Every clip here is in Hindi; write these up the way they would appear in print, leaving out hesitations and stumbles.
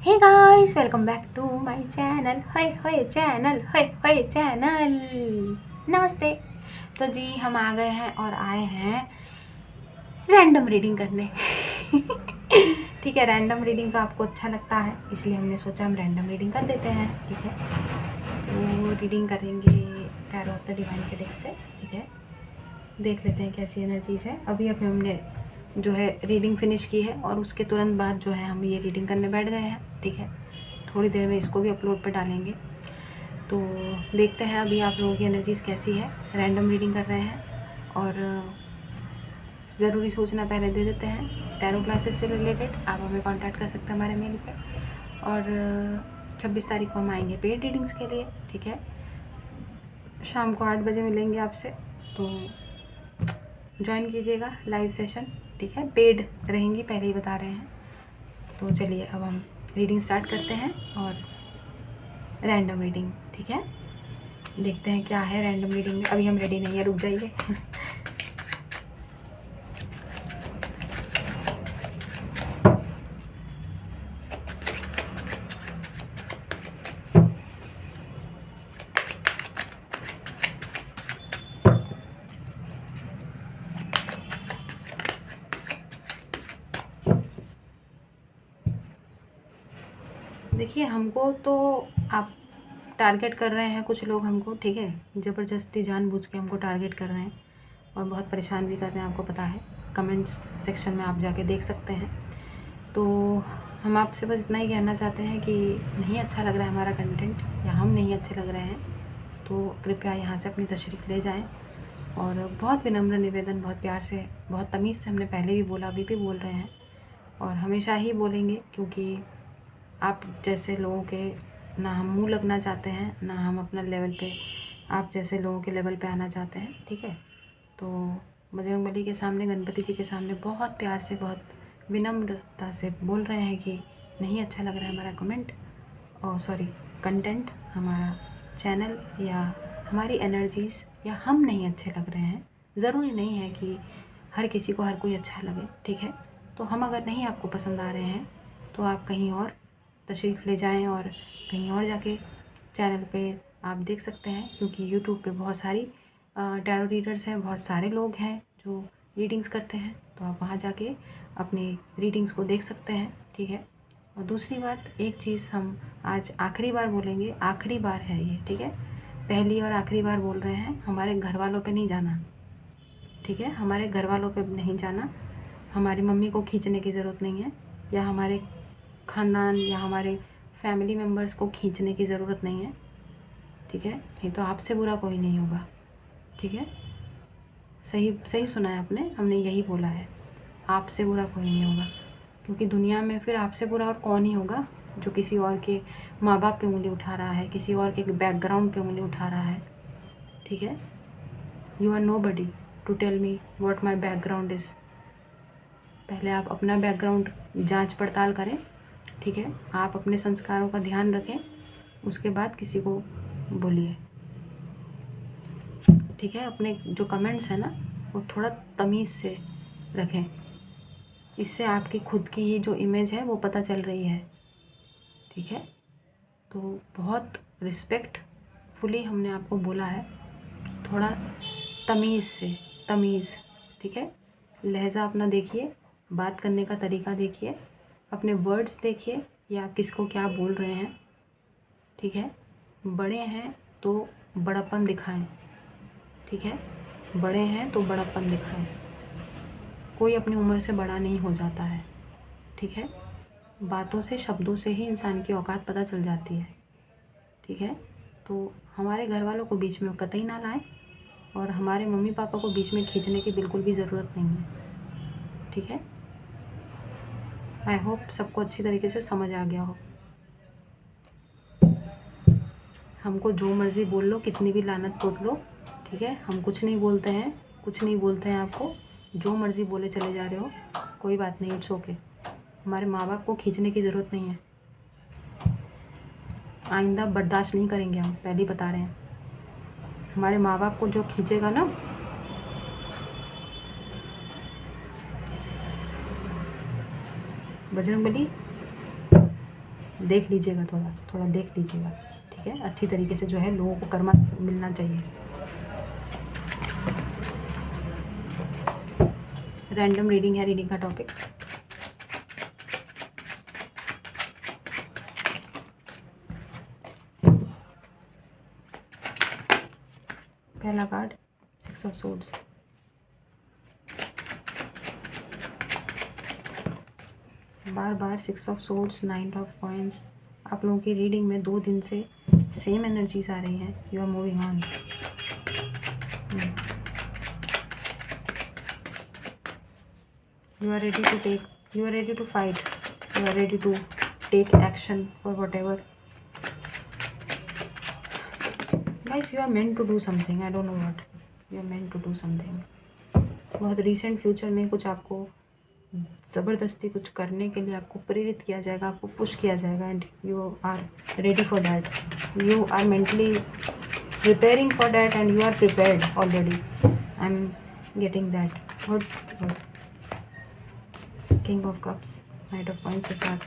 Hey guys, welcome back to my channel. Hi channel, hi channel. नमस्ते। तो जी हम आ गए हैं और आए हैं रैंडम रीडिंग करने। ठीक है, रैंडम रीडिंग तो आपको अच्छा लगता है, इसलिए हमने सोचा हम रैंडम रीडिंग कर देते हैं। ठीक है, तो रीडिंग करेंगे टैरो ऑफ द डिवाइन के डेक से। ठीक है, देख लेते हैं कैसी एनर्जीज़ है। अभी हमने जो है रीडिंग फिनिश की है और उसके तुरंत बाद जो है हम ये रीडिंग करने बैठ गए हैं। ठीक है, थोड़ी देर में इसको भी अपलोड पे डालेंगे। तो देखते हैं अभी आप लोगों की एनर्जीज़ कैसी है। रैंडम रीडिंग कर रहे हैं और ज़रूरी सूचना पहले दे देते हैं। टैरो क्लासेस से रिलेटेड आप हमें कांटेक्ट कर सकते हैं हमारे मेल पे। और 26 तारीख को हम आएंगे पेड रीडिंग्स के लिए। ठीक है, शाम को 8 बजे मिलेंगे आपसे, तो ज्वाइन कीजिएगा लाइव सेशन। ठीक है, पेड रहेंगी, पहले ही बता रहे हैं। तो चलिए अब हम रीडिंग स्टार्ट करते हैं और रैंडम रीडिंग। ठीक है, देखते हैं क्या है रैंडम रीडिंग में। अभी हम रेडी नहीं है, रुक जाइए। देखिए, हमको तो आप टारगेट कर रहे हैं कुछ लोग हमको। ठीक है, ज़बरदस्ती जानबूझ के हमको टारगेट कर रहे हैं और बहुत परेशान भी कर रहे हैं, आपको पता है। कमेंट्स सेक्शन में आप जाके देख सकते हैं। तो हम आपसे बस इतना ही कहना चाहते हैं कि नहीं अच्छा लग रहा है हमारा कंटेंट या हम नहीं अच्छे लग रहे हैं तो कृपया यहाँ से अपनी तशरीफ़ ले जाएं। और बहुत विनम्र निवेदन, बहुत प्यार से, बहुत तमीज़ से हमने पहले भी बोला, अभी भी बोल रहे हैं और हमेशा ही बोलेंगे, क्योंकि आप जैसे लोगों के ना हम मुँह लगना चाहते हैं, ना हम अपना लेवल पे आप जैसे लोगों के लेवल पे आना चाहते हैं। ठीक है, तो बजरंगबली के सामने, गणपति जी के सामने बहुत प्यार से, बहुत विनम्रता से बोल रहे हैं कि नहीं अच्छा लग रहा है हमारा कमेंट और सॉरी कंटेंट, हमारा चैनल या हमारी एनर्जीज़ या हम नहीं अच्छे लग रहे हैं। ज़रूरी नहीं है कि हर किसी को हर कोई अच्छा लगे। ठीक है, तो हम अगर नहीं आपको पसंद आ रहे हैं तो आप कहीं और तशरीफ़ ले जाएं और कहीं और जाके चैनल पे आप देख सकते हैं, क्योंकि यूट्यूब पे बहुत सारी टैरो रीडर्स हैं, बहुत सारे लोग हैं जो रीडिंग्स करते हैं, तो आप वहाँ जाके अपनी रीडिंग्स को देख सकते हैं। ठीक है, और दूसरी बात, एक चीज़ हम आज आखिरी बार बोलेंगे, आखिरी बार है ये। ठीक है, पहली और आखिरी बार बोल रहे हैं, हमारे घर वालों पे नहीं जाना। ठीक है, हमारे घर वालों पे नहीं जाना, हमारी मम्मी को खींचने की ज़रूरत नहीं है, या हमारे ख़ानदान या हमारे फैमिली मेम्बर्स को खींचने की ज़रूरत नहीं है। ठीक है, नहीं तो आपसे बुरा कोई नहीं होगा। ठीक है, सही सही सुना है आपने, हमने यही बोला है, आपसे बुरा कोई नहीं होगा। क्योंकि दुनिया में फिर आपसे बुरा और कौन ही होगा जो किसी और के माँ बाप पे उंगली उठा रहा है, किसी और के बैकग्राउंड पे उंगली उठा रहा है। ठीक है, you are nobody to tell me what my background is. पहले आप अपना बैकग्राउंड जांच पड़ताल करें। ठीक है, आप अपने संस्कारों का ध्यान रखें, उसके बाद किसी को बोलिए। ठीक है, अपने जो कमेंट्स हैं ना वो थोड़ा तमीज़ से रखें, इससे आपकी खुद की ही जो इमेज है वो पता चल रही है। ठीक है, तो बहुत रिस्पेक्टफुली हमने आपको बोला है, थोड़ा तमीज़ से, तमीज़। ठीक है, लहज़ा अपना देखिए, बात करने का तरीका देखिए, अपने वर्ड्स देखिए या आप किसको क्या बोल रहे हैं। ठीक है, बड़े हैं तो बड़प्पन दिखाएं। ठीक है, बड़े हैं तो बड़प्पन दिखाएं, कोई अपनी उम्र से बड़ा नहीं हो जाता है। ठीक है, बातों से, शब्दों से ही इंसान की औकात पता चल जाती है। ठीक है, तो हमारे घर वालों को बीच में कतई ना लाएं और हमारे मम्मी पापा को बीच में खींचने की बिल्कुल भी ज़रूरत नहीं है। ठीक है, आई होप सबको अच्छी तरीके से समझ आ गया हो। हमको जो मर्ज़ी बोल लो, कितनी भी लानत पोत लो। ठीक है, हम कुछ नहीं बोलते हैं, कुछ नहीं बोलते हैं आपको, जो मर्ज़ी बोले चले जा रहे हो, कोई बात नहीं, इट्स ओके। हमारे माँ बाप को खींचने की ज़रूरत नहीं है, आइंदा बर्दाश्त नहीं करेंगे हम, पहले ही बता रहे हैं। हमारे माँ बाप को जो खींचेगा ना, बजरंगबली देख लीजिएगा, थोड़ा थोड़ा देख लीजिएगा, ठीक है। अच्छी तरीके से जो है लोगों को कर्मा मिलना चाहिए। रैंडम रीडिंग है, रीडिंग का टॉपिक पहला card 6 of swords. Bar bar 6 of swords, 9 of coins. आप लोगों की रीडिंग में 2 दिन से सेम एनर्जीज आ रही हैं। You are moving on. You are ready to take, you are ready to fight, you are ready to take action for whatever. Guys, you are meant to do something, I don't know what. You are meant to do something. बहुत रिसेंट फ्यूचर में कुछ आपको ज़बरदस्ती कुछ करने के लिए आपको प्रेरित किया जाएगा, आपको पुश किया जाएगा, and you are ready for that. You are mentally preparing for that and you are prepared already. I'm getting that. Good, good. King of Cups, Knight of Coins के साथ.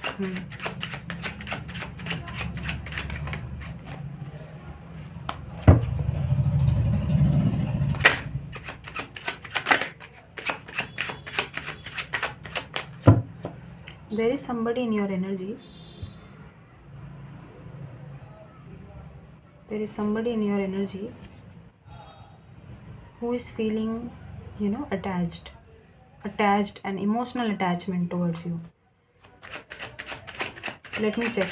There is somebody in your energy. There is somebody in your energy who is feeling, attached and emotional attachment towards you. Let me check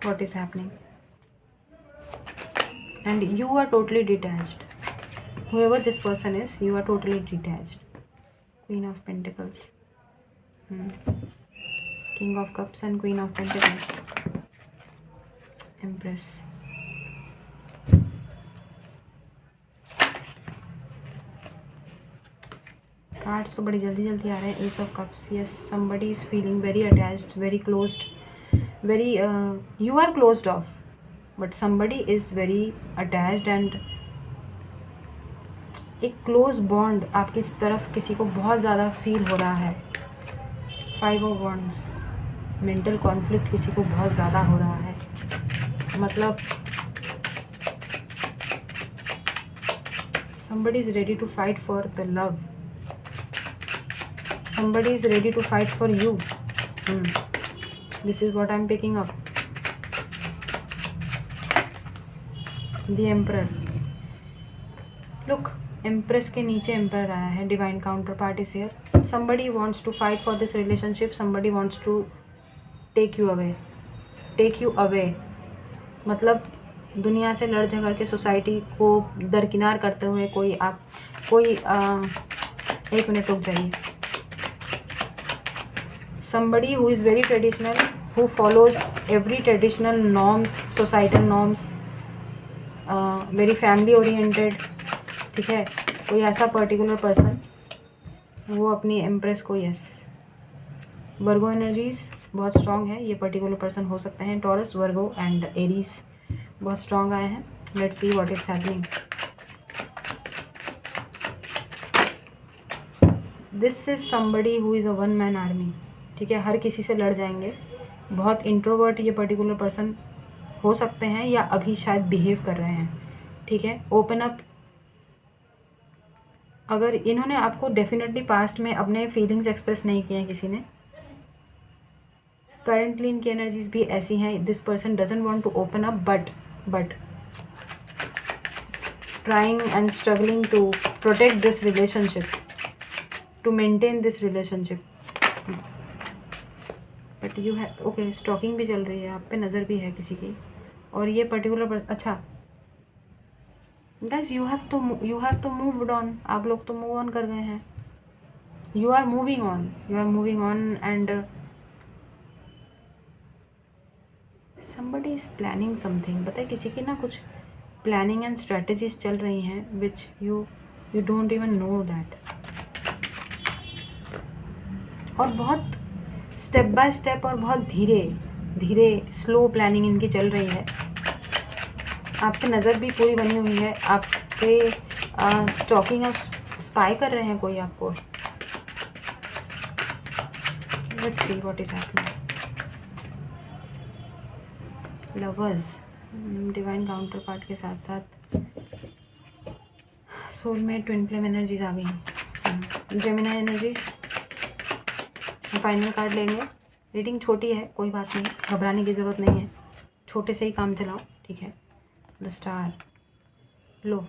what is happening. And you are totally detached. Whoever this person is, you are totally detached. Queen of Pentacles, King of Cups and Queen of Pentacles, Empress. Cards तो बड़ी जल्दी जल्दी आ रहे हैं. Ace of cups. Yes, somebody is feeling very attached, very closed, very you are closed off, but somebody is very attached and एक क्लोज बॉन्ड आपकी तरफ किसी को बहुत ज़्यादा फील हो रहा है. 5 ऑफ वॉन्ड्स. मेंटल कॉन्फ्लिक्ट किसी को बहुत ज़्यादा हो रहा है. मतलब somebody is ready to fight for the love. Somebody is ready to fight for you. This is what I'm picking up. The Emperor. Look, Empress के नीचे Emperor आया है. Divine counterpart is here. Somebody wants to fight for this relationship. Somebody wants to take you away. Take you away. मतलब दुनिया से लड़ झगड़ के सोसाइटी को दरकिनार करते हुए एक मिनट रुक जाइए. Somebody who is very traditional, who follows every traditional norms, societal norms, very family oriented. ठीक है, कोई ऐसा पर्टिकुलर पर्सन वो अपनी एम्प्रेस को. यस, वर्गो एनर्जीज बहुत स्ट्रॉन्ग है. ये पर्टिकुलर पर्सन हो सकते हैं टॉरस, वर्गो एंड एरीज. बहुत स्ट्रॉन्ग आए हैं. Let's see what is happening. This is somebody who is a one man army. ठीक है, हर किसी से लड़ जाएंगे. बहुत इंट्रोवर्ट ये पर्टिकुलर पर्सन हो सकते हैं या अभी शायद बिहेव कर रहे हैं. ठीक है, ओपन अप. अगर इन्होंने आपको डेफिनेटली पास्ट में अपने फीलिंग्स एक्सप्रेस नहीं किए हैं किसी ने, करेंटली इनकी एनर्जीज भी ऐसी हैं. This person doesn't want to open up but trying and struggling to protect this relationship, to maintain this relationship. But you है ओके. स्टॉकिंग भी चल रही है, आप पे नज़र भी है किसी की. और ये पर्टिकुलर अच्छा गाइस, यू हैव तो मूव्ड ऑन. आप लोग तो मूव ऑन कर गए हैं. You are moving on and somebody is planning something. पता है किसी की ना कुछ प्लानिंग एंड स्ट्रेटजीज चल रही हैं which you don't even know that. और बहुत स्टेप बाय स्टेप और बहुत धीरे धीरे स्लो प्लानिंग इनकी चल रही है. आपकी नज़र भी पूरी बनी हुई है. आपके स्टॉकिंग और स्पाई कर रहे हैं कोई आपको. Let's see what is happening. Lovers, divine counter part के साथ साथ सोलमेट, ट्विन फ्लेम एनर्जीज आ गई। जेमिनी एनर्जीज, फाइनल कार्ड लेंगे। रीडिंग छोटी है, कोई बात नहीं, घबराने की ज़रूरत नहीं है, छोटे से ही काम चलाओ, ठीक है। द स्टार, लो,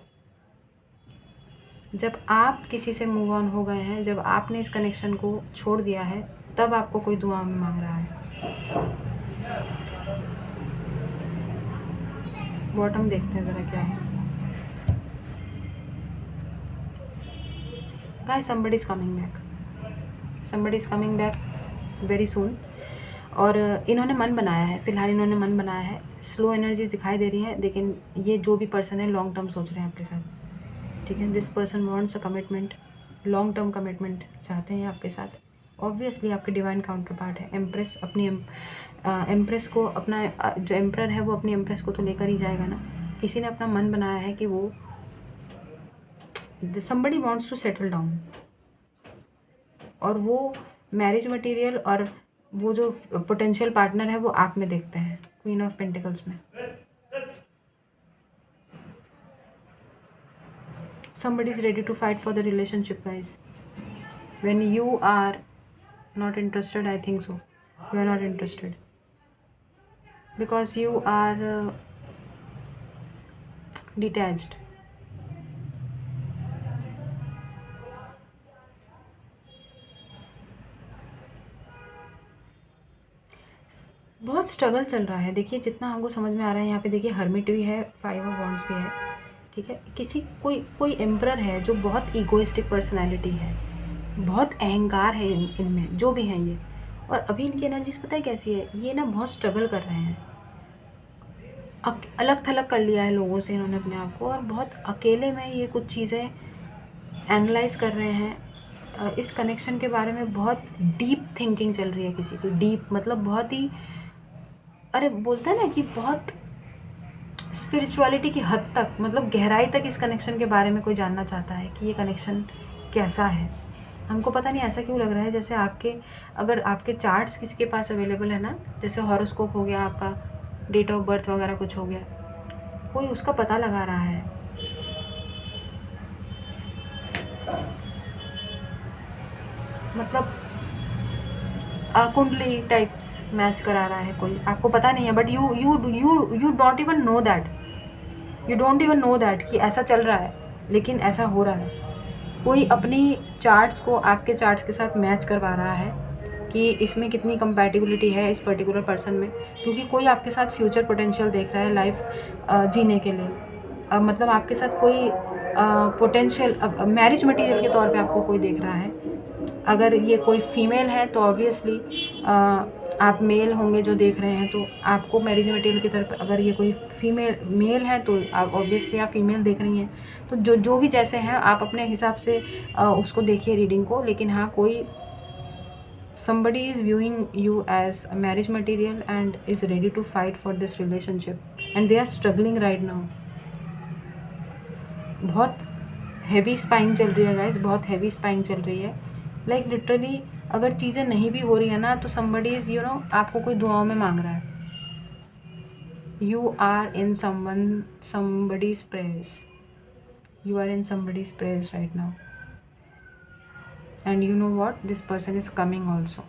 जब आप किसी से मूव ऑन हो गए हैं, जब आपने इस कनेक्शन को छोड़ दिया है, तब आपको कोई दुआ में मांग रहा है। बॉटम देखते हैं ज़रा क्या है। Guys, somebody is coming back, somebody is coming back very soon। और इन्होंने मन बनाया है, फ़िलहाल इन्होंने मन बनाया है। स्लो एनर्जी दिखाई दे रही है, लेकिन ये जो भी पर्सन है लॉन्ग टर्म सोच रहे हैं आपके साथ, ठीक है। This person wants a commitment, long term commitment चाहते हैं आपके साथ। ऑब्वियसली आपके डिवाइन काउंटर पार्ट है एम्प्रेस। अपनी एम्प्रेस को, अपना जो एम्प्रर है वो अपनी एम्प्रेस को तो लेकर ही जाएगा ना। किसी ने अपना मन बनाया है कि वो somebody wants to settle down, और वो मैरिज मटेरियल और वो जो पोटेंशियल पार्टनर है वो आप में देखते हैं, क्वीन ऑफ पेंटिकल्स में। somebody is ready to fight for the relationship, guys. when you are not interested, I think so, you are not interested because you are detached। बहुत स्ट्रगल चल रहा है, देखिए जितना हमको समझ में आ रहा है। यहाँ पे देखिए हर्मिट भी है, 5 ऑफ वॉन्ड्स भी है, ठीक है। कोई एम्परर है जो बहुत ईगोइस्टिक पर्सनैलिटी है, बहुत अहंकार है इनमें, जो भी हैं ये। और अभी इनकी एनर्जीज पता है कैसी है, ये ना बहुत स्ट्रगल कर रहे हैं, अलग थलग कर लिया है लोगों से इन्होंने अपने आप को, और बहुत अकेले में ये कुछ चीज़ें एनालाइज कर रहे हैं। इस कनेक्शन के बारे में बहुत डीप थिंकिंग चल रही है किसी की, डीप मतलब बहुत ही, अरे बोलते हैं ना कि बहुत स्पिरिचुअलिटी की हद तक, मतलब गहराई तक इस कनेक्शन के बारे में कोई जानना चाहता है कि ये कनेक्शन कैसा है। हमको पता नहीं ऐसा क्यों लग रहा है जैसे अगर आपके चार्ट्स किसी के पास अवेलेबल है ना, जैसे हॉरोस्कोप हो गया, आपका डेट ऑफ बर्थ वगैरह कुछ हो गया, कोई उसका पता लगा रहा है। मतलब कुंडली टाइप्स मैच करा रहा है कोई, आपको पता नहीं है, but you don't even know that, कि ऐसा चल रहा है, लेकिन ऐसा हो रहा है। कोई अपनी चार्ट्स को आपके चार्ट्स के साथ मैच करवा रहा है कि इसमें कितनी कंपैटिबिलिटी है इस पर्टिकुलर पर्सन में, क्योंकि कोई आपके साथ फ्यूचर पोटेंशियल देख रहा है लाइफ जीने के लिए। मतलब आपके साथ कोई पोटेंशियल मैरिज मटेरियल के तौर पे आपको कोई देख रहा है। अगर ये कोई फीमेल है तो ऑब्वियसली आप मेल होंगे जो देख रहे हैं, तो आपको मैरिज मटेरियल की तरफ। अगर ये कोई मेल है तो आप ऑब्वियसली आप फीमेल देख रही हैं। तो जो भी जैसे हैं आप अपने हिसाब से उसको देखिए रीडिंग को। लेकिन हाँ, कोई somebody is viewing you as a marriage material and is ready to fight for this relationship and they are struggling right now। बहुत हैवी स्पाइंग चल रही है गाइस, बहुत हैवी स्पाइंग चल रही है। लाइक लिटरली अगर चीज़ें नहीं भी हो रही है ना, तो somebody is आपको कोई दुआओं में मांग रहा है। You are in somebody's prayers, you are in somebody's prayers right now, and you know what, this person is coming also।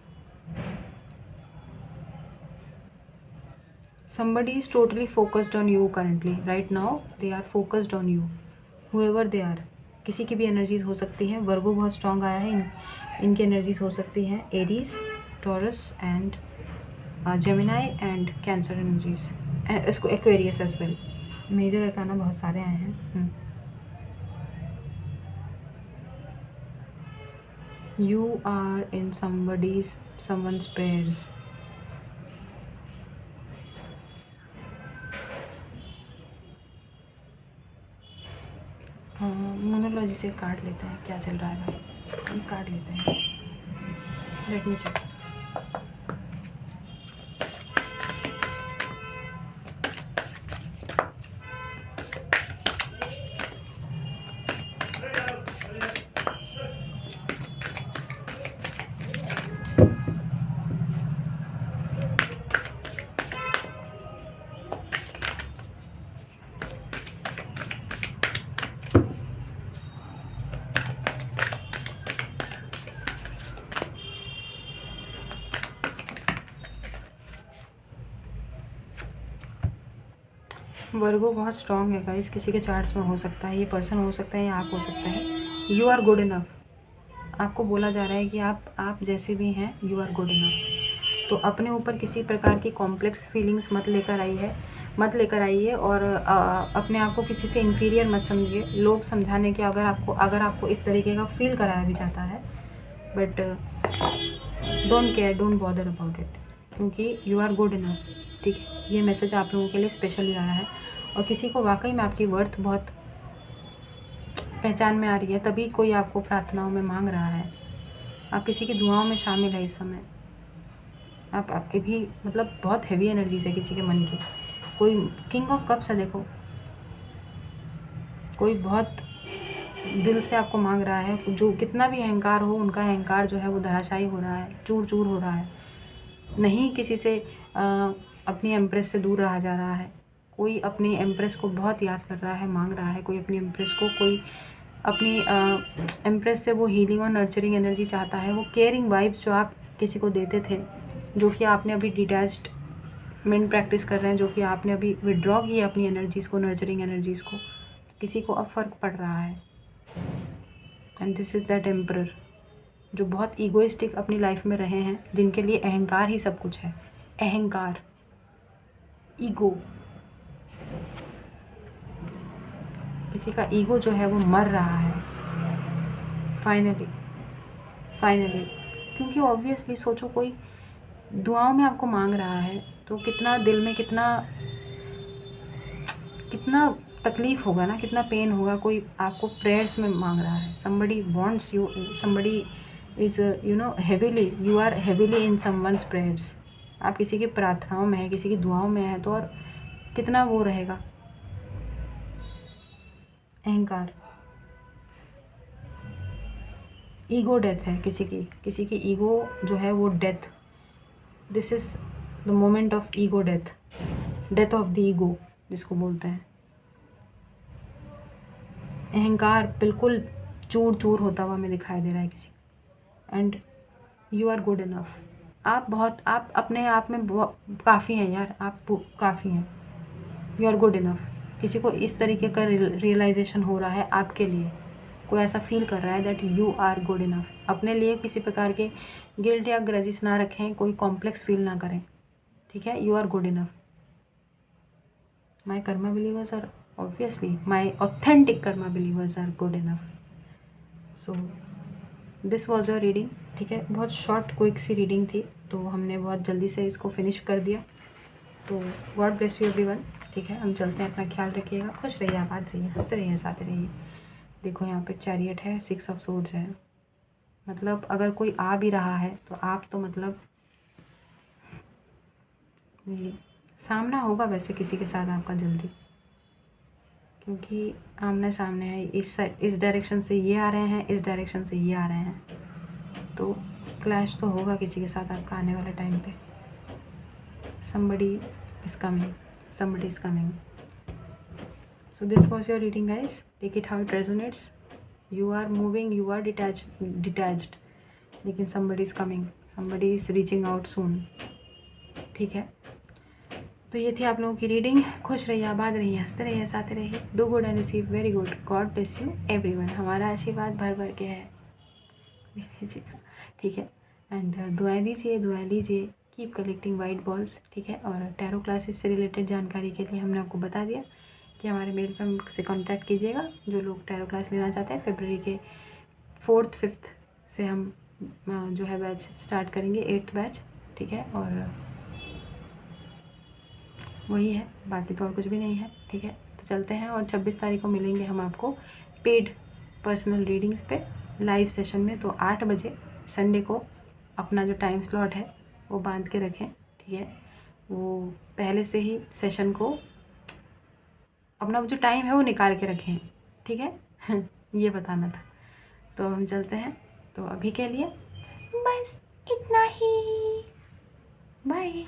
Somebody is totally focused on you currently, right now they are focused on you, whoever they are। किसी की भी एनर्जीज हो सकती हैं। वर्गो बहुत स्ट्रॉन्ग आया है, इनकी एनर्जीज हो सकती हैं Aries, Taurus and Gemini and Cancer energies, इसको Aquarius as well. Major arcana बहुत सारे आए हैं। You are in someone's prayers। मोनोलॉजी से कार्ड लेते हैं, क्या चल रहा है भाई, एक कार्ड लेते हैं। Let me check. वर्गो बहुत स्ट्रॉन्ग है गाइस, किसी के चार्ट्स में हो सकता है, ये पर्सन हो सकता है या आप हो सकता है। यू आर गुड इनफ, आपको बोला जा रहा है कि आप जैसे भी हैं यू आर गुड इनफ। तो अपने ऊपर किसी प्रकार की कॉम्प्लेक्स फीलिंग्स मत लेकर आइए और अपने आप को किसी से इन्फीरियर मत समझिए। लोग समझाने के अगर आपको इस तरीके का फील कराया भी जाता है, but don't care, don't bother about it, क्योंकि यू आर गुड इनफ। ठीक है, ये मैसेज आप लोगों के लिए स्पेशली आया है। और किसी को वाकई में आपकी वर्थ बहुत पहचान में आ रही है, तभी कोई आपको प्रार्थनाओं में मांग रहा है, आप किसी की दुआओं में शामिल है इस समय। आपके भी मतलब बहुत हैवी एनर्जीज है किसी के मन की। कोई किंग ऑफ कप्स है, देखो कोई बहुत दिल से आपको मांग रहा है। जो कितना भी अहंकार हो, उनका अहंकार जो है वो धराशायी हो रहा है, चूर चूर हो रहा है। नहीं किसी से अपनी एम्प्रेस से दूर रहा जा रहा है। कोई अपनी एम्प्रेस को बहुत याद कर रहा है, मांग रहा है कोई अपनी एम्प्रेस को, कोई अपनी एम्प्रेस से वो हीलिंग और नर्चरिंग एनर्जी चाहता है। वो केयरिंग वाइब्स जो आप किसी को देते थे, जो कि आपने अभी डिटैचमेंट प्रैक्टिस कर रहे हैं, जो कि आपने अभी विड्रॉ की है अपनी एनर्जीज़ को, नर्चरिंग एनर्जीज़ को, किसी को अब फ़र्क पड़ रहा है। And this is that emperor जो बहुत ईगोइस्टिक अपनी लाइफ में रहे हैं, जिनके लिए अहंकार ही सब कुछ है। अहंकार, ईगो, किसी का ईगो जो है वो मर रहा है फाइनली। क्योंकि ऑब्वियसली सोचो, कोई दुआओं में आपको मांग रहा है तो कितना दिल में कितना तकलीफ़ होगा ना, कितना पेन होगा। कोई आपको प्रेयर्स में मांग रहा है, somebody wants you, somebody is heavily, you are heavily in someone's prayers। आप किसी की प्रार्थनाओं में है, किसी की दुआओं में है, तो और कितना वो रहेगा अहंकार। ईगो डेथ है किसी की ईगो जो है वो death. This is the moment of ego death of the ego जिसको बोलते हैं। अहंकार बिल्कुल चूर चूर होता हुआ हमें दिखाई दे रहा है किसी। And you are good enough, आप अपने आप में काफ़ी हैं यार, आप काफ़ी हैं। You are good enough. किसी को इस तरीके का रियलाइजेशन हो रहा है आपके लिए, कोई ऐसा फील कर रहा है that you are good enough. अपने लिए किसी प्रकार के गिल्ट या ग्रजेस ना रखें, कोई कॉम्प्लेक्स फील ना करें, ठीक है। You are good enough. My karma believers are obviously, my authentic karma believers are good enough. So this was your reading, ठीक है। बहुत शॉर्ट क्विक सी रीडिंग थी, तो हमने बहुत जल्दी से इसको फिनिश कर दिया। तो गॉड ब्लेस यू एवरीवन, ठीक है। हम चलते हैं, अपना ख्याल रखिएगा, खुश रहिए, आबाद रहिए, हंसते रहिए, साथ रहिए। देखो यहाँ पे चैरियट है, 6 ऑफ सोर्ड्स है। मतलब अगर कोई आ भी रहा है तो आप तो मतलब ये सामना होगा वैसे किसी के साथ आपका जल्दी, क्योंकि आमने सामने है। इस डायरेक्शन से ये आ रहे हैं, इस डायरेक्शन से ये आ रहे हैं, तो क्लैश तो होगा किसी के साथ आपका आने वाले टाइम पे। somebody is coming। So this was your reading guys, take it how it resonates। you are moving, you are detached, लेकिन somebody is coming, somebody is reaching out soon, ठीक है। तो ये थी आप लोगों की रीडिंग। खुश रहिए, आबाद रहिए, हंसते रहिए, साथ रहिए। Do good and receive very good. God bless you everyone. हमारा आशीर्वाद भर भर के है, दीजिएगा, ठीक है। एंड दुआएं दीजिए, दुआएं लीजिए। कीप कलेक्टिंग वाइट बॉल्स, ठीक है। और टैरो क्लासेस से रिलेटेड जानकारी के लिए हमने आपको बता दिया कि हमारे मेल पर हमसे कॉन्टैक्ट कीजिएगा। जो लोग टैरो क्लास लेना चाहते हैं, फरवरी के 4th 5th से हम जो है बैच स्टार्ट करेंगे, 8th बैच, ठीक है। और वही है, बाकी तो और कुछ भी नहीं है, ठीक है। तो चलते हैं, और 26 तारीख को मिलेंगे हम आपको पेड पर्सनल रीडिंग्स पे लाइव सेशन में। तो 8 बजे संडे को अपना जो टाइम स्लॉट है वो बांध के रखें, ठीक है। वो पहले से ही सेशन को अपना जो टाइम है वो निकाल के रखें, ठीक है। ये बताना था। तो हम चलते हैं, तो अभी के लिए बस इतना ही, बाय।